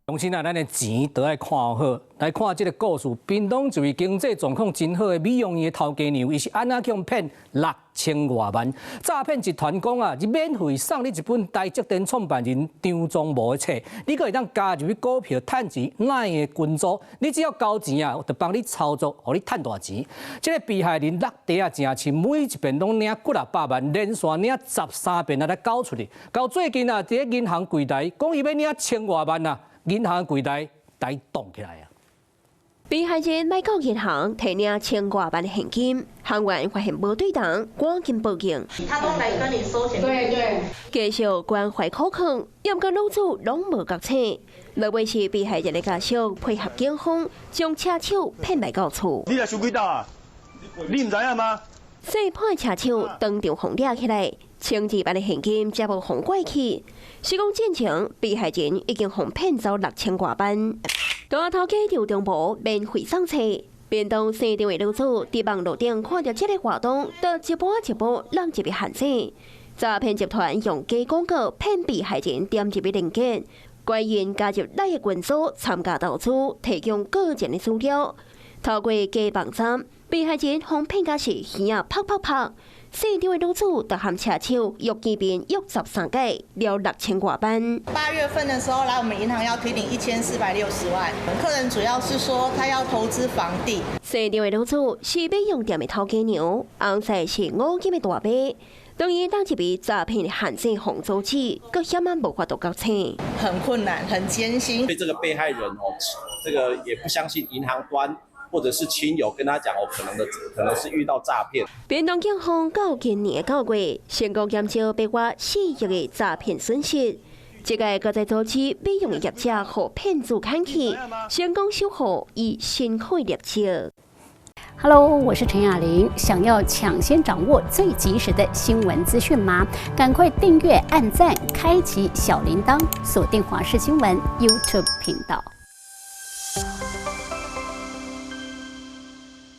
相信啊，咱的钱都要看好。来看这个故事，屏东一位经济状况真好的美容院的头家娘，伊是安怎去骗6000多万？诈骗集团讲啊，免费送你一本台积电创办人张忠谋的册，你可会当加入股票趁钱，哪的群组？你只要交钱啊，就帮你操作，互你趁大钱。这个被害人落地啊，真深，每一遍拢领几百万，连续领13遍啊，来交出去。到最近啊，伫银行柜台讲伊要领1000多万啊。 银行柜台动起来啊！被害人买到银行提领1000多万的现金，行员发现无对当，赶紧报警。他都来跟你收钱。对。继续关怀口控，严格老祖拢无觉醒。落尾是被害人的家属配合警方，将车手骗来到厝。你来收几道啊？你唔知影吗？细破车手当场轰抓起来，1000几万的现金才无互拐去。 施工进程，被害人已经哄骗走6000多万。大头家刘中博免费送车，便当生电话楼主伫网络顶看到这个活动，就一波一波让一笔限制。诈骗集团用假广告骗被害人点一笔零件，怪因加入哪个群组参加投资，提供个人的资料。透过假网站，被害人哄骗家是耳啊啪啪啪。 市场的楼主就和车手约见面约13届，了6000多万。8月份的时候来我们银行要提领1460万，客人主要是说他要投资房地。市场的楼主是美容店的头家娘，红色是5金的大伯。当然，当一笔诈骗的陷阱红周期，佫险啊无法度交清。很困难，很艰辛。对这个被害人这个也不相信银行端。 或者是亲友跟他讲可能是遇到诈骗。屏东警方到今年9月，成功减少800亿4亿的诈骗损失。这个搁在组织美容业者和骗子看起，成功守护以辛苦业绩。Hello， 我是陈雅玲。想要抢先掌握最及时的新闻资讯吗？赶快订阅、按赞、开启小铃铛，锁定华视新闻 YouTube 频道。